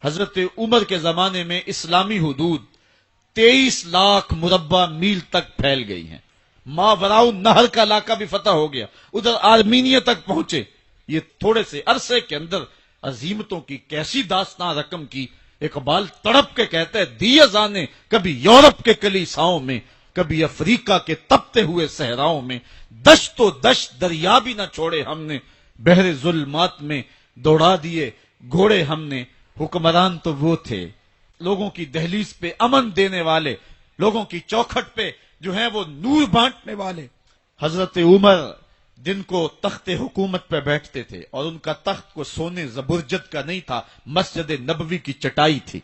حضرت عمر کے زمانے میں اسلامی حدود 23 لاکھ مربع میل تک پھیل گئی ہیں. ماوراء نہر کا علاقہ بھی فتح ہو گیا، ادھر آرمینیا تک پہنچے. یہ تھوڑے سے عرصے کے اندر عظیمتوں کی کیسی داستان رقم کی. اقبال تڑپ کے کہتے ہیں دی ازانے کبھی یورپ کے کلیساؤں میں، کبھی افریقہ کے تپتے ہوئے صحراؤں میں، دشت و دشت دریا بھی نہ چھوڑے ہم نے، بحر ظلمات میں دوڑا دیے گھوڑے ہم نے. حکمران تو وہ تھے لوگوں کی دہلیز پہ امن دینے والے، لوگوں کی چوکھٹ پہ جو ہیں وہ نور بانٹنے والے. حضرت عمر دن کو تخت حکومت پہ بیٹھتے تھے اور ان کا تخت کو سونے زبرجد کا نہیں تھا، مسجد نبوی کی چٹائی تھی،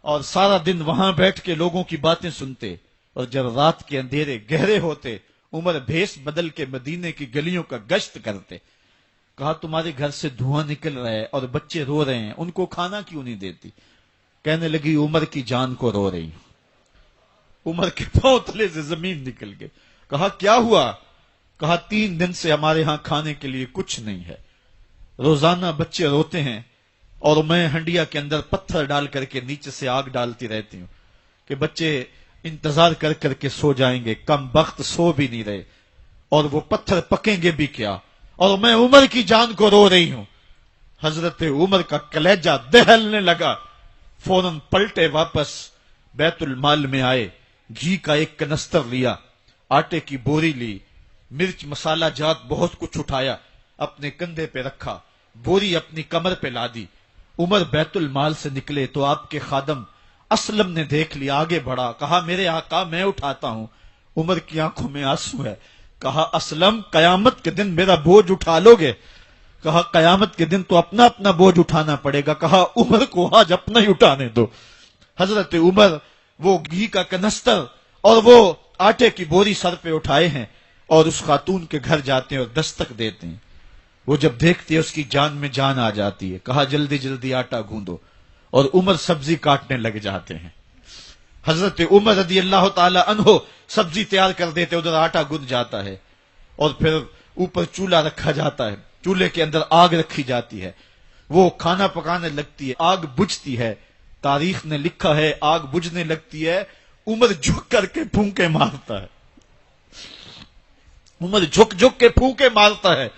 اور سارا دن وہاں بیٹھ کے لوگوں کی باتیں سنتے. اور جب رات کے اندھیرے گہرے ہوتے عمر بھیس بدل کے مدینے کی گلیوں کا گشت کرتے. کہا تمہارے گھر سے دھواں نکل رہا ہے اور بچے رو رہے ہیں، ان کو کھانا کیوں نہیں دیتی؟ کہنے لگی عمر کی جان کو رو رہی ہوں. عمر کے پاؤں تلے سے زمین نکل گئے. کہا کیا ہوا؟ کہا 3 دن سے ہمارے ہاں کھانے کے لیے کچھ نہیں ہے. روزانہ بچے روتے ہیں اور میں ہنڈیا کے اندر پتھر ڈال کر کے نیچے سے آگ ڈالتی رہتی ہوں کہ بچے انتظار کر کر کے سو جائیں گے. کم بخت سو بھی نہیں رہے اور وہ پتھر پکیں گے بھی کیا، اور میں عمر کی جان کو رو رہی ہوں. حضرت عمر کا کلیجہ دہلنے لگا. فوراً پلٹے واپس بیت المال میں آئے، گھی کا ایک کنستر لیا، آٹے کی بوری لی، مرچ مسالہ جات بہت کچھ اٹھایا، اپنے کندھے پہ رکھا، بوری اپنی کمر پہ لا دی. عمر بیت المال سے نکلے تو آپ کے خادم اسلم نے دیکھ لیا، آگے بڑھا، کہا میرے آقا میں اٹھاتا ہوں. عمر کی آنکھوں میں آنسو ہے. کہا اسلم قیامت کے دن میرا بوجھ اٹھا لو گے؟ کہا قیامت کے دن تو اپنا اپنا بوجھ اٹھانا پڑے گا. کہا عمر کو آج اپنا ہی اٹھانے دو. حضرت عمر وہ گھی کا کنستر اور وہ آٹے کی بوری سر پہ اٹھائے ہیں اور اس خاتون کے گھر جاتے ہیں اور دستک دیتے ہیں. وہ جب دیکھتے ہیں اس کی جان میں جان آ جاتی ہے. کہا جلدی جلدی آٹا گوندو، اور عمر سبزی کاٹنے لگ جاتے ہیں. حضرت عمر رضی اللہ تعالی عنہ سبزی تیار کر دیتے، ادھر آٹا گند جاتا ہے اور پھر اوپر چولہا رکھا جاتا ہے، چولہے کے اندر آگ رکھی جاتی ہے، وہ کھانا پکانے لگتی ہے، آگ بجھتی ہے. تاریخ نے لکھا ہے آگ بجھنے لگتی ہے، عمر جھک کر کے پھونکے مارتا ہے. عمر جھک جھک کے پھونکے مارتا ہے.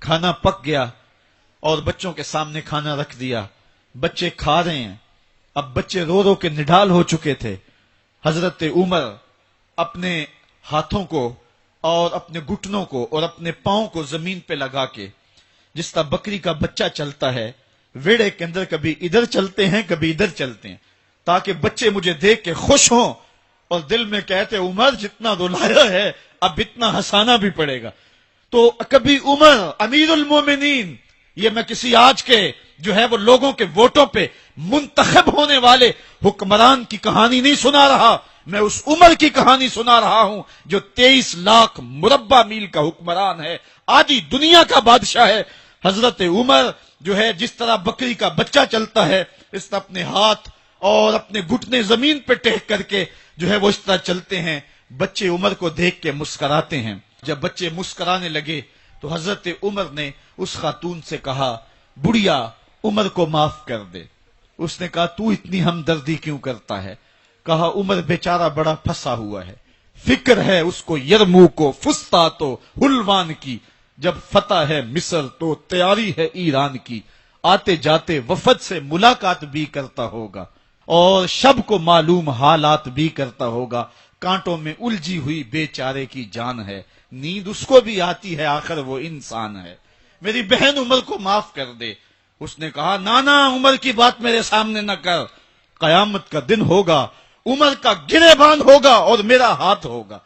کھانا پک گیا اور بچوں کے سامنے کھانا رکھ دیا، بچے کھا رہے ہیں. اب بچے رو رو کے نڈال ہو چکے تھے. حضرت عمر اپنے ہاتھوں کو اور اپنے گھٹنوں کو اور اپنے پاؤں کو زمین پہ لگا کے جس طرح بکری کا بچہ چلتا ہے ویڑے کے اندر، کبھی ادھر چلتے ہیں کبھی ادھر چلتے ہیں تاکہ بچے مجھے دیکھ کے خوش ہوں اور دل میں کہتے عمر جتنا رلایا ہے اب اتنا ہنسانا بھی پڑے گا. تو کبھی عمر امیر المومنین، یہ میں کسی آج کے جو ہے وہ لوگوں کے ووٹوں پہ منتخب ہونے والے حکمران کی کہانی نہیں سنا رہا، میں اس عمر کی کہانی سنا رہا ہوں جو 23 لاکھ مربع میل کا حکمران ہے، آدھی دنیا کا بادشاہ ہے. حضرت عمر جو ہے جس طرح بکری کا بچہ چلتا ہے اس طرح اپنے ہاتھ اور اپنے گھٹنے زمین پہ ٹیک کر کے جو ہے وہ اس طرح چلتے ہیں. بچے عمر کو دیکھ کے مسکراتے ہیں. جب بچے مسکرانے لگے تو حضرت عمر نے اس خاتون سے کہا بڑھیا عمر کو معاف کر دے. اس نے کہا تو اتنی ہمدردی کیوں کرتا ہے؟ کہا عمر بیچارہ بڑا پھنسا ہوا ہے، فکر ہے اس کو یرموک و فسطاط و حلوان کی، جب فتح ہے مصر تو تیاری ہے ایران کی، آتے جاتے وفد سے ملاقات بھی کرتا ہوگا اور شب کو معلوم حالات بھی کرتا ہوگا. کانٹوں میں الجھی ہوئی بیچارے کی جان ہے، نیند اس کو بھی آتی ہے، آخر وہ انسان ہے، میری بہن عمر کو معاف کر دے. اس نے کہا نانا عمر کی بات میرے سامنے نہ کر، قیامت کا دن ہوگا، عمر کا گریبان ہوگا اور میرا ہاتھ ہوگا.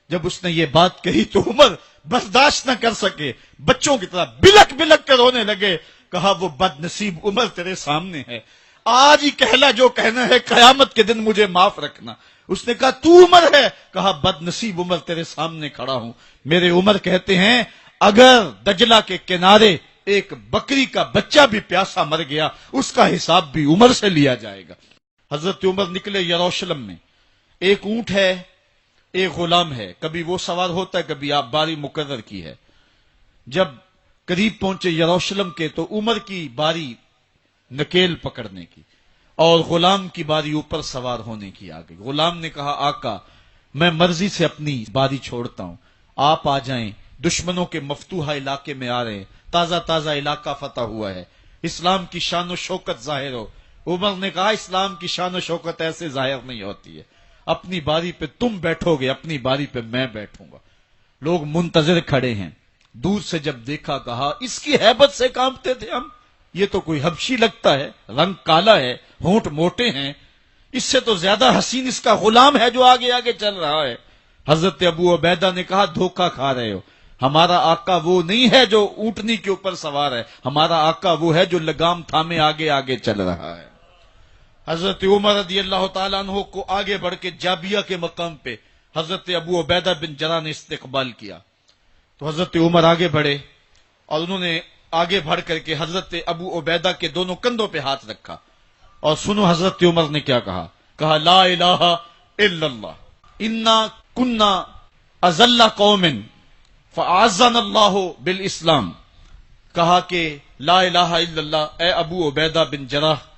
جب اس نے یہ بات کہی تو عمر برداشت نہ کر سکے، بچوں کی طرح بلک بلک کر رونے لگے. کہا وہ بد نصیب عمر تیرے سامنے ہے، آج ہی کہلا جو کہنا ہے، قیامت کے دن مجھے معاف رکھنا. اس نے کہا تو عمر ہے؟ کہا بد نصیب عمر تیرے سامنے کھڑا ہوں. میرے عمر کہتے ہیں اگر دجلہ کے کنارے ایک بکری کا بچہ بھی پیاسا مر گیا اس کا حساب بھی عمر سے لیا جائے گا. حضرت عمر نکلے یروشلم میں. ایک اونٹ ہے، ایک غلام ہے، کبھی وہ سوار ہوتا ہے کبھی آپ باری مقرر کی ہے. جب قریب پہنچے یروشلم کے تو عمر کی باری نکیل پکڑنے کی. اور غلام کی باری اوپر سوار ہونے کی آ گئی۔ غلام نے کہا آقا میں مرضی سے اپنی باری چھوڑتا ہوں، آپ آ جائیں، دشمنوں کے مفتوحہ علاقے میں آ رہے ہیں، تازہ تازہ علاقہ فتح ہوا ہے، اسلام کی شان و شوکت ظاہر ہو۔ عمر نے کہا اسلام کی شان و شوکت ایسے ظاہر نہیں ہوتی ہے، اپنی باری پہ تم بیٹھو گے، اپنی باری پہ میں بیٹھوں گا۔ لوگ منتظر کھڑے ہیں، دور سے جب دیکھا کہا اس کی ہیبت سے کانپتے تھے ہم، یہ تو کوئی حبشی لگتا ہے، رنگ کالا ہے، ہونٹ موٹے ہیں، اس سے تو زیادہ حسین اس کا غلام ہے جو آگے آگے چل رہا ہے۔ حضرت ابو عبیدہ نے کہا دھوکہ کھا رہے ہو، ہمارا آقا وہ نہیں ہے جو اونٹنی کے اوپر سوار ہے، ہمارا آقا وہ ہے جو لگام تھامے آگے آگے چل رہا ہے۔ حضرت عمر رضی اللہ تعالیٰ عنہ کو آگے بڑھ کے جابیہ کے مقام پہ حضرت ابو عبیدہ بن جراح نے استقبال کیا، تو حضرت عمر آگے بڑھے اور انہوں نے آگے بڑھ کر کے حضرت ابو عبیدہ کے دونوں کندھوں پہ ہاتھ رکھا، اور سنو حضرت عمر نے کیا کہا لا الہ الا اللہ انا کنا اذل قوم فاعزنا اللہ بالاسلام، کہا کہ لا الہ الا اللہ، اے ابو عبیدہ بن جراح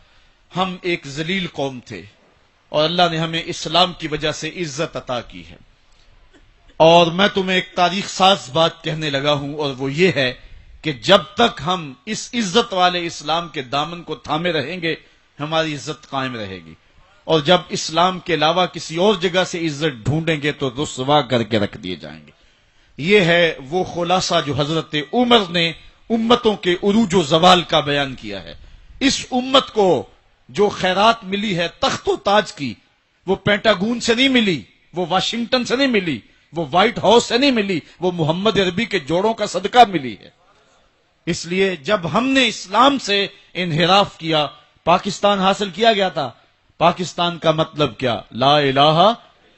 ہم ایک ذلیل قوم تھے اور اللہ نے ہمیں اسلام کی وجہ سے عزت عطا کی ہے، اور میں تمہیں ایک تاریخ ساز بات کہنے لگا ہوں، اور وہ یہ ہے کہ جب تک ہم اس عزت والے اسلام کے دامن کو تھامے رہیں گے ہماری عزت قائم رہے گی، اور جب اسلام کے علاوہ کسی اور جگہ سے عزت ڈھونڈیں گے تو رسوا کر کے رکھ دیے جائیں گے۔ یہ ہے وہ خلاصہ جو حضرت عمر نے امتوں کے عروج و زوال کا بیان کیا ہے۔ اس امت کو جو خیرات ملی ہے تخت و تاج کی، وہ پینٹاگون سے نہیں ملی، وہ واشنگٹن سے نہیں ملی، وہ وائٹ ہاؤس سے نہیں ملی، وہ محمد عربی کے جوڑوں کا صدقہ ملی ہے۔ اس لیے جب ہم نے اسلام سے انحراف کیا، پاکستان حاصل کیا گیا تھا، پاکستان کا مطلب کیا؟ لا الہ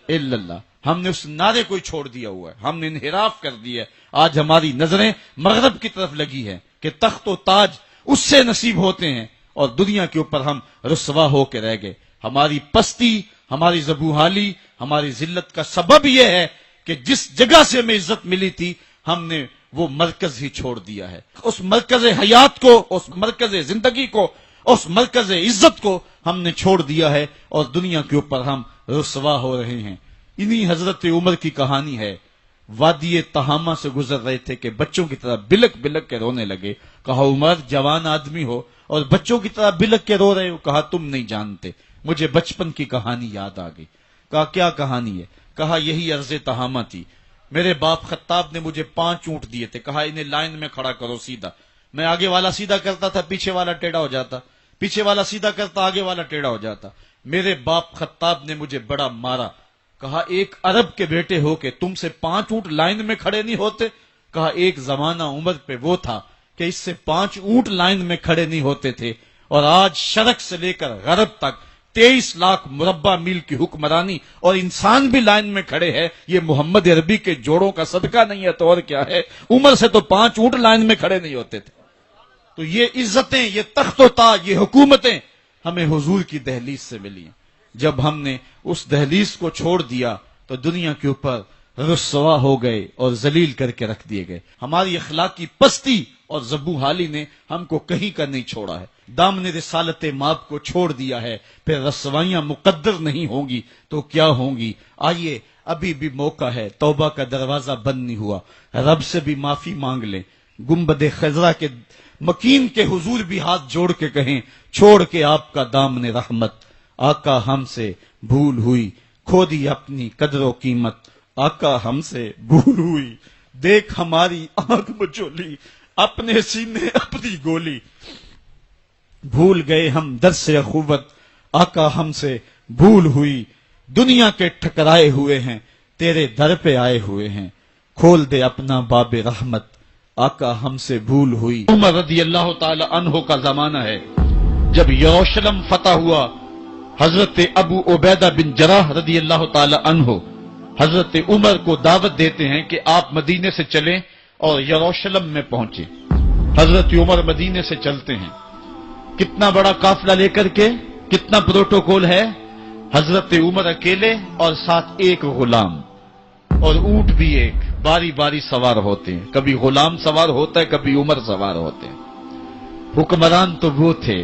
الا اللہ، ہم نے اس نعرے کو چھوڑ دیا ہوا ہے، ہم نے انحراف کر دیا ہے۔ آج ہماری نظریں مغرب کی طرف لگی ہیں کہ تخت و تاج اس سے نصیب ہوتے ہیں، اور دنیا کے اوپر ہم رسوا ہو کے رہ گئے۔ ہماری پستی، ہماری زبوحالی، ہماری ذلت کا سبب یہ ہے کہ جس جگہ سے ہمیں عزت ملی تھی ہم نے وہ مرکز ہی چھوڑ دیا ہے، اس مرکز حیات کو، اس مرکز زندگی کو، اس مرکز عزت کو ہم نے چھوڑ دیا ہے، اور دنیا کے اوپر ہم رسوا ہو رہے ہیں۔ انہی حضرت عمر کی کہانی ہے، وادی تہامہ سے گزر رہے تھے کہ بچوں کی طرح بلک بلک کے رونے لگے، کہا عمر جوان آدمی ہو اور بچوں کی طرح بلک کے رو رہے ہو؟ کہا تم نہیں جانتے، مجھے بچپن کی کہانی یاد آ گئی۔ کہا کیا کہانی ہے؟ کہا یہی عرض تہامہ تھی، میرے باپ خطاب نے مجھے 5 اونٹ دیے تھے، کہا انہیں لائن میں کھڑا کرو سیدھا، میں آگے والا سیدھا کرتا تھا، پیچھے والا ٹیڑھا ہو جاتا، پیچھے والا سیدھا کرتا، آگے والا ٹیڑھا ہو جاتا، میرے باپ خطاب نے مجھے بڑا مارا۔ کہا ایک عرب کے بیٹے ہو کے تم سے 5 اونٹ لائن میں کھڑے نہیں ہوتے؟ کہا ایک زمانہ عمر پہ وہ تھا کہ اس سے 5 اونٹ لائن میں کھڑے نہیں ہوتے تھے، اور آج شرق سے لے کر غرب تک 23 لاکھ مربع میل کی حکمرانی اور انسان بھی لائن میں کھڑے ہیں، یہ محمد عربی کے جوڑوں کا صدقہ نہیں ہے تو اور کیا ہے؟ عمر سے تو 5 اونٹ لائن میں کھڑے نہیں ہوتے تھے۔ تو یہ عزتیں، یہ تخت و تاج، یہ حکومتیں ہمیں حضور کی دہلیز سے ملی ہیں۔ جب ہم نے اس دہلیز کو چھوڑ دیا تو دنیا کے اوپر رسوا ہو گئے اور ذلیل کر کے رکھ دیے گئے۔ ہماری اخلاقی پستی اور زبوحالی نے ہم کو کہیں کا نہیں چھوڑا ہے، دامن رسالت ماب کو چھوڑ دیا ہے، پھر رسوائیاں مقدر نہیں ہوں گی تو کیا ہوں گی؟ آئیے ابھی بھی موقع ہے، توبہ کا دروازہ بند نہیں ہوا، رب سے بھی معافی مانگ لیں، گنبد خضرا کے مکین کے حضور بھی ہاتھ جوڑ کے کہیں چھوڑ کے آپ کا دامن رحمت، آقا ہم سے بھول ہوئی، کھو دی اپنی قدر و قیمت، آقا ہم سے بھول ہوئی، دیکھ ہماری آنکھ مچولی، اپنے سینے اپنی گولی، بھول گئے ہم درس اخوت، آقا ہم سے بھول ہوئی، دنیا کے ٹھکرائے ہوئے ہیں، تیرے در پہ آئے ہوئے ہیں، کھول دے اپنا باب رحمت، آقا ہم سے بھول ہوئی۔ عمر رضی اللہ تعالی عنہ کا زمانہ ہے، جب یروشلم فتح ہوا، حضرت ابو عبیدہ بن جراح رضی اللہ تعالی عنہ حضرت عمر کو دعوت دیتے ہیں کہ آپ مدینے سے چلیں اور یروشلم میں پہنچے۔ حضرت عمر مدینے سے چلتے ہیں، کتنا بڑا قافلہ لے کر کے، کتنا پروٹوکول ہے، حضرت عمر اکیلے اور ساتھ ایک غلام، اور اونٹ بھی ایک، باری باری سوار ہوتے ہیں، کبھی غلام سوار ہوتا ہے، کبھی عمر سوار ہوتے ہیں۔ حکمران تو وہ تھے،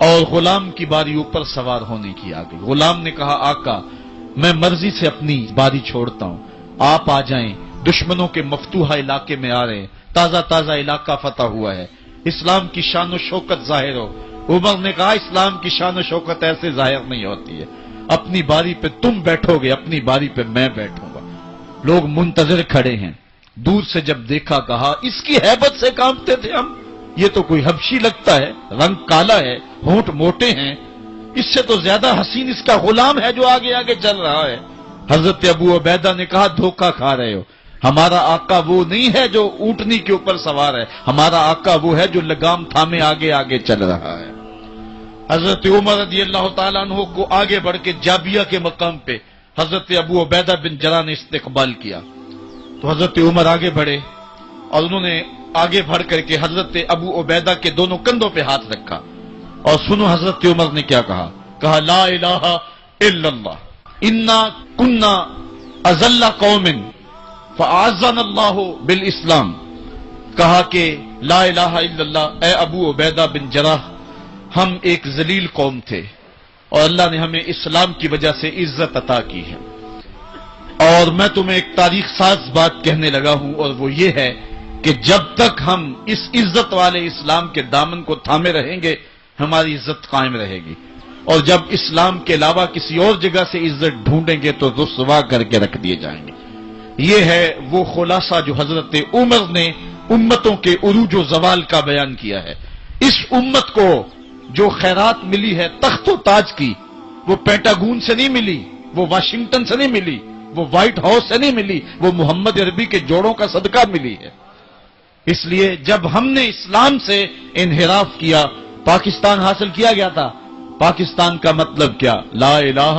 اور غلام کی باری اوپر سوار ہونے کی آ گئی۔ غلام نے کہا آقا میں مرضی سے اپنی باری چھوڑتا ہوں، آپ آ جائیں، دشمنوں کے مفتوحہ علاقے میں آ رہے ہیں، تازہ تازہ علاقہ فتح ہوا ہے، اسلام کی شان و شوکت ظاہر ہو۔ عمر نے کہا اسلام کی شان و شوکت ایسے ظاہر نہیں ہوتی ہے، اپنی باری پہ تم بیٹھو گے، اپنی باری پہ میں بیٹھوں گا۔ لوگ منتظر کھڑے ہیں، دور سے جب دیکھا کہا اس کی ہیبت سے کانپتے تھے ہم، یہ تو کوئی حبشی لگتا ہے، رنگ کالا ہے، ہونٹ موٹے ہیں، اس سے تو زیادہ حسین اس کا غلام ہے جو آگے آگے چل رہا ہے۔ حضرت ابو عبیدہ نے کہا دھوکہ کھا رہے ہو، ہمارا آقا وہ نہیں ہے جو اونٹنی کے اوپر سوار ہے، ہمارا آقا وہ ہے جو لگام تھامے آگے آگے چل رہا ہے۔ حضرت عمر رضی اللہ تعالیٰ عنہ کو آگے بڑھ کے جابیہ کے مقام پہ حضرت ابو عبیدہ بن جراح نے استقبال کیا، تو حضرت عمر آگے بڑھے اور انہوں نے آگے بڑھ کر کے حضرت ابو عبیدہ کے دونوں کندھوں پہ ہاتھ رکھا، اور سنو حضرت عمر نے کیا کہا لا الہ الا اللہ انا کنا اذل قوم فاعزنا اللہ بالاسلام، کہا کہ لا الہ الا اللہ، اے ابو عبیدہ بن جراح ہم ایک ذلیل قوم تھے اور اللہ نے ہمیں اسلام کی وجہ سے عزت عطا کی ہے، اور میں تمہیں ایک تاریخ ساز بات کہنے لگا ہوں، اور وہ یہ ہے کہ جب تک ہم اس عزت والے اسلام کے دامن کو تھامے رہیں گے ہماری عزت قائم رہے گی، اور جب اسلام کے علاوہ کسی اور جگہ سے عزت ڈھونڈیں گے تو رسوا کر کے رکھ دیے جائیں گے۔ یہ ہے وہ خلاصہ جو حضرت عمر نے امتوں کے عروج و زوال کا بیان کیا ہے۔ اس امت کو جو خیرات ملی ہے تخت و تاج کی، وہ پینٹاگون سے نہیں ملی، وہ واشنگٹن سے نہیں ملی، وہ وائٹ ہاؤس سے نہیں ملی، وہ محمد عربی کے جوڑوں کا صدقہ ملی ہے۔ اس لیے جب ہم نے اسلام سے انحراف کیا، پاکستان حاصل کیا گیا تھا، پاکستان کا مطلب کیا؟ لا الہ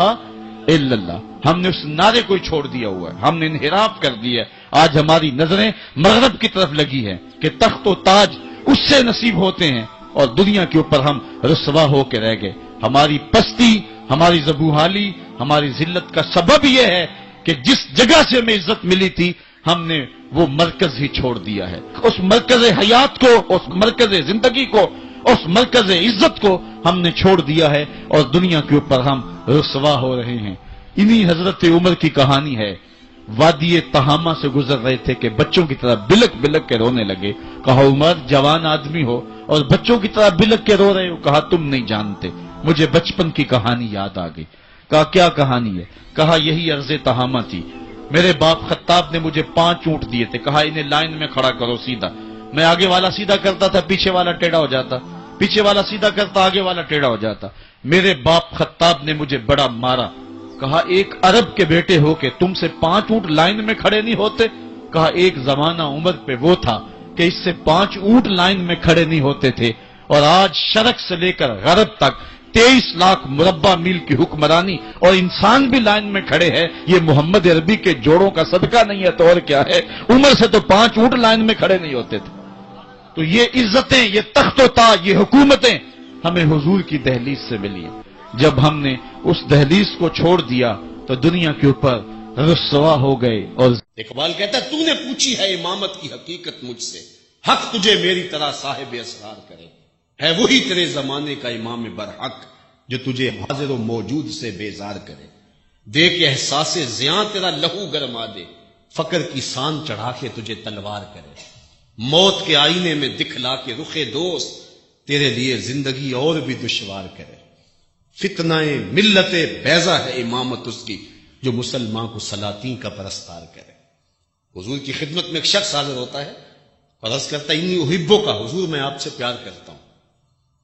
الا اللہ، ہم نے اس نعرے کو چھوڑ دیا ہوا ہے، ہم نے انحراف کر دیا ہے۔ آج ہماری نظریں مغرب کی طرف لگی ہیں کہ تخت و تاج اس سے نصیب ہوتے ہیں، اور دنیا کے اوپر ہم رسوا ہو کے رہ گئے۔ ہماری پستی، ہماری زبوحالی، ہماری ذلت کا سبب یہ ہے کہ جس جگہ سے ہمیں عزت ملی تھی ہم نے وہ مرکز ہی چھوڑ دیا ہے۔ اس مرکز حیات کو، اس مرکز زندگی کو، اس مرکز عزت کو ہم نے چھوڑ دیا ہے، اور دنیا کے اوپر ہم رسوا ہو رہے ہیں۔ انہی حضرت عمر کی کہانی ہے، وادی تہامہ سے گزر رہے تھے کہ بچوں کی طرح بلک بلک کے رونے لگے۔ کہا عمر جوان آدمی ہو اور بچوں کی طرح بلک کے رو رہے ہو؟ کہا تم نہیں جانتے، مجھے بچپن کی کہانی یاد آ گئی۔ کہا کیا کہانی ہے؟ کہا یہی عرض تہامہ تھی، میرے باپ خطاب نے مجھے 5 اونٹ دیے تھے، کہا انہیں لائن میں کھڑا کرو سیدھا، میں آگے والا سیدھا کرتا تھا، پیچھے والا ٹیڑھا ہو جاتا، پیچھے والا سیدھا کرتا، آگے والا ٹیڑھا ہو جاتا، میرے باپ خطاب نے مجھے بڑا مارا۔ کہا ایک عرب کے بیٹے ہو کے تم سے 5 اونٹ لائن میں کھڑے نہیں ہوتے؟ کہا ایک زمانہ عمر پہ وہ تھا کہ اس سے 5 اونٹ لائن میں کھڑے نہیں ہوتے تھے، اور آج شرق سے لے کر غرب تک 23 لاکھ مربع میل کی حکمرانی اور انسان بھی لائن میں کھڑے ہیں۔ یہ محمد عربی کے جوڑوں کا صدقہ نہیں ہے تو اور کیا ہے؟ عمر سے تو 5 اونٹ لائن میں کھڑے نہیں ہوتے تھے۔ تو یہ عزتیں، یہ تخت و تاج، یہ حکومتیں ہمیں حضور کی دہلیز سے ملی ہیں۔ جب ہم نے اس دہلیز کو چھوڑ دیا تو دنیا کے اوپر رسوا ہو گئے۔ اور اقبال کہتا ہے تو نے پوچھی ہے امامت کی حقیقت مجھ سے، حق تجھے میری طرح صاحب اسرار کرے، ہے وہی تیرے زمانے کا امام برحق جو تجھے حاضر و موجود سے بیزار کرے، دے کے احساس زیاں تیرا لہو گرما دے، فقر کی سان چڑھا کے تجھے تلوار کرے، موت کے آئینے میں دکھلا کے رخ دوست تیرے لیے زندگی اور بھی دشوار کرے، فتنہ ملت بیضا ہے امامت اس کی جو مسلمان کو سلاطین کا پرستار کرے۔ حضور کی خدمت میں ایک شخص حاضر ہوتا ہے اور عرض کرتا ہے انی احبو کا، حضور میں آپ سے پیار کرتا ہوں۔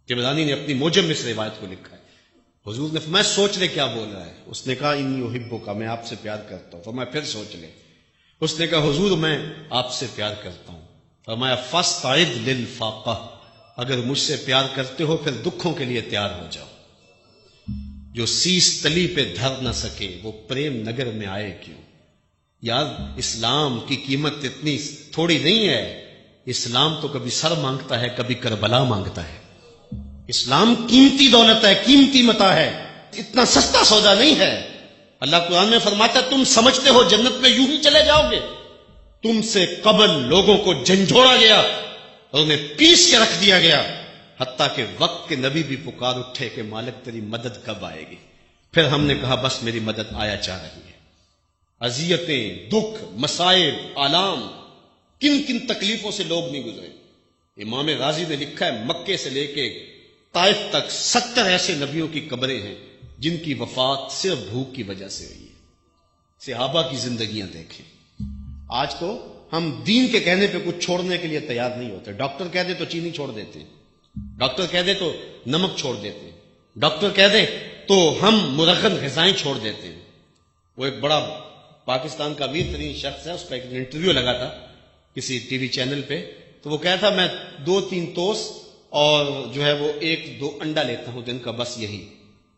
طبرانی نے اپنی موجم میں اس روایت کو لکھا ہے۔ حضور نے فرمایا سوچ لے کیا بول رہا ہے؟ اس نے کہا انی احبو کا، میں آپ سے پیار کرتا ہوں۔ فرمایا پھر سوچ لے۔ اس نے کہا حضور میں آپ سے پیار کرتا ہوں۔ فرمایا فاستعد للفاقہ، اگر مجھ سے پیار کرتے ہو پھر دکھوں کے لیے تیار ہو جاؤ۔ جو سیس تلی پہ دھر نہ سکے وہ پریم نگر میں آئے کیوں؟ یار اسلام کی قیمت اتنی تھوڑی نہیں ہے، اسلام تو کبھی سر مانگتا ہے کبھی کربلا مانگتا ہے۔ اسلام قیمتی دولت ہے، قیمتی متاع ہے، اتنا سستا سودا نہیں ہے۔ اللہ قرآن میں فرماتا ہے تم سمجھتے ہو جنت میں یوں ہی چلے جاؤ گے؟ تم سے قبل لوگوں کو جھنجھوڑا گیا اور انہیں پیس کے رکھ دیا گیا، حتیٰ کہ وقت کے نبی بھی پکار اٹھے کہ مالک تیری مدد کب آئے گی. پھر ہم نے کہا بس میری مدد آیا چاہ رہی ہے. اذیتیں، دکھ، مصائب، آلام، کن کن تکلیفوں سے لوگ نہیں گزرے. امام رازی نے لکھا ہے مکے سے لے کے طائف تک 70 ایسے نبیوں کی قبریں ہیں جن کی وفات صرف بھوک کی وجہ سے ہوئی ہے. صحابہ کی زندگیاں دیکھیں. آج تو ہم دین کے کہنے پہ کچھ چھوڑنے کے لیے تیار نہیں ہوتے. ڈاکٹر کہہ دے تو چینی چھوڑ دیتے ہیں, ڈاکٹر کہہ دے تو نمک چھوڑ دیتے ہیں, ڈاکٹر کہہ دے تو ہم مرغن غذائیں چھوڑ دیتے ہیں. وہ ایک بڑا پاکستان کا امیر ترین شخص ہے, اس کا ایک انٹرویو لگا تھا کسی ٹی وی چینل پہ, تو وہ کہتا میں 2-3 ٹوسٹ اور جو ہے وہ 1-2 انڈا لیتا ہوں دن کا, بس یہی,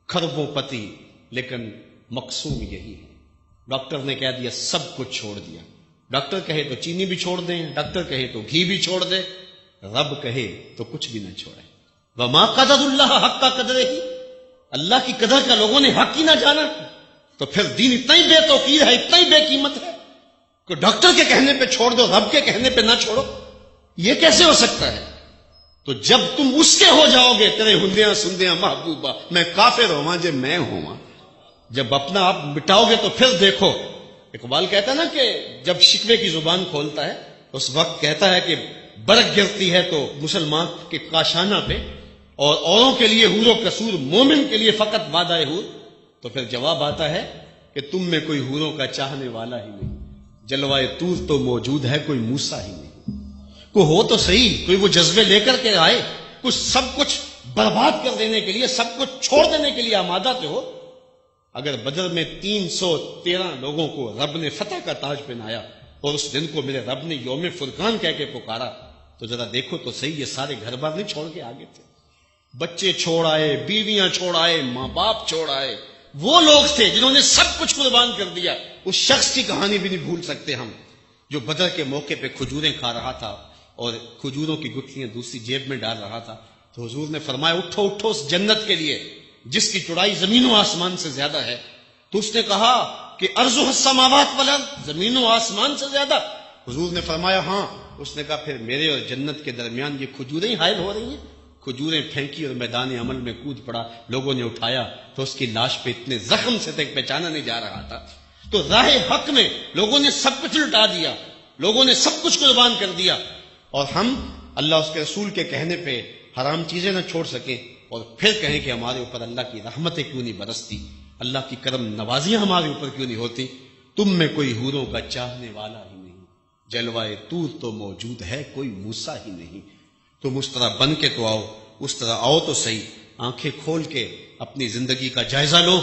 کھربوں پتی, لیکن مقصود یہی ہے. ڈاکٹر نے کہہ دیا سب کچھ چھوڑ دیا. ڈاکٹر کہے تو چینی بھی چھوڑ دیں, ڈاکٹر کہے تو گھی بھی چھوڑ دے, رب کہے تو کچھ بھی نہ چھوڑے. وما قدر اللہ حق کا قدر ہی, اللہ کی قدر کا لوگوں نے حق ہی نہ جانا, تو پھر دین اتنا ہی بے توقیر ہے, اتنا ہی بے قیمت ہے کہ ڈاکٹر کے کہنے پہ چھوڑ دو, رب کے کہنے پہ نہ چھوڑو. یہ کیسے ہو سکتا ہے؟ تو جب تم اس کے ہو جاؤ گے, تیرے ہندیاں سندیاں محبوبہ میں کافر ہوا جے میں ہوا, جب اپنا آپ مٹاؤ گے تو پھر دیکھو. اقبال کہتا ہے نا کہ جب شکوے کی زبان کھولتا ہے اس وقت کہتا ہے کہ برق گرتی ہے تو مسلمان کے کاشانہ پہ, اور اوروں کے لیے حور و قصور, مومن کے لیے فقط وعدہ حور. تو پھر جواب آتا ہے کہ تم میں کوئی حوروں کا چاہنے والا ہی نہیں, جلوائے طور تو موجود ہے کوئی موسیٰ ہی نہیں. کوئی ہو تو صحیح, کوئی وہ جذبے لے کر کے آئے, کچھ سب کچھ برباد کر دینے کے لیے, سب کچھ چھوڑ دینے کے لیے آمادہ تھے ہو. اگر بدر میں 313 لوگوں کو رب نے فتح کا تاج پہنایا اور اس دن کو میرے رب نے یوم فرقان کہہ کے پکارا, تو ذرا دیکھو تو صحیح یہ سارے گھر بار نہیں چھوڑ کے آگے تھے. بچے چھوڑ آئے, بیویاں چھوڑ آئے, ماں باپ چھوڑ آئے. وہ لوگ تھے جنہوں نے سب کچھ قربان کر دیا. اس شخص کی کہانی بھی نہیں بھول سکتے ہم جو بدر کے موقع پہ کھجوریں کھا رہا تھا اور کھجوروں کی گٹھلیاں دوسری جیب میں ڈال رہا تھا. تو حضور نے فرمایا اٹھو اٹھو اس جنت کے لیے جس کی چوڑائی زمین و آسمان سے زیادہ ہے. تو اس نے کہا کہ ارض السماوات والارض, زمین و آسمان سے زیادہ. حضور نے فرمایا ہاں. اس نے کہا پھر میرے اور جنت کے درمیان یہ کھجوریں ہی حائل ہو رہی ہیں. کھجوریں پھینکی اور میدان عمل میں کود پڑا. لوگوں نے اٹھایا تو اس کی لاش پہ اتنے زخم سے تک پہچانا نہیں جا رہا تھا. تو راہ حق میں لوگوں نے سب کچھ لٹا دیا, لوگوں نے سب کچھ قربان کر دیا, اور ہم اللہ اس کے رسول کے کہنے پہ حرام چیزیں نہ چھوڑ سکیں اور پھر کہیں کہ ہمارے اوپر اللہ کی رحمتیں کیوں نہیں برستی, اللہ کی کرم نوازیاں ہمارے اوپر کیوں نہیں ہوتی. تم میں کوئی حوروں کا چاہنے والا ہی نہیں, جلوائے طور تو موجود ہے کوئی موسیٰ ہی نہیں. تم اس طرح بن کے تو آؤ, اس طرح آؤ تو صحیح, آنکھیں کھول کے اپنی زندگی کا جائزہ لو.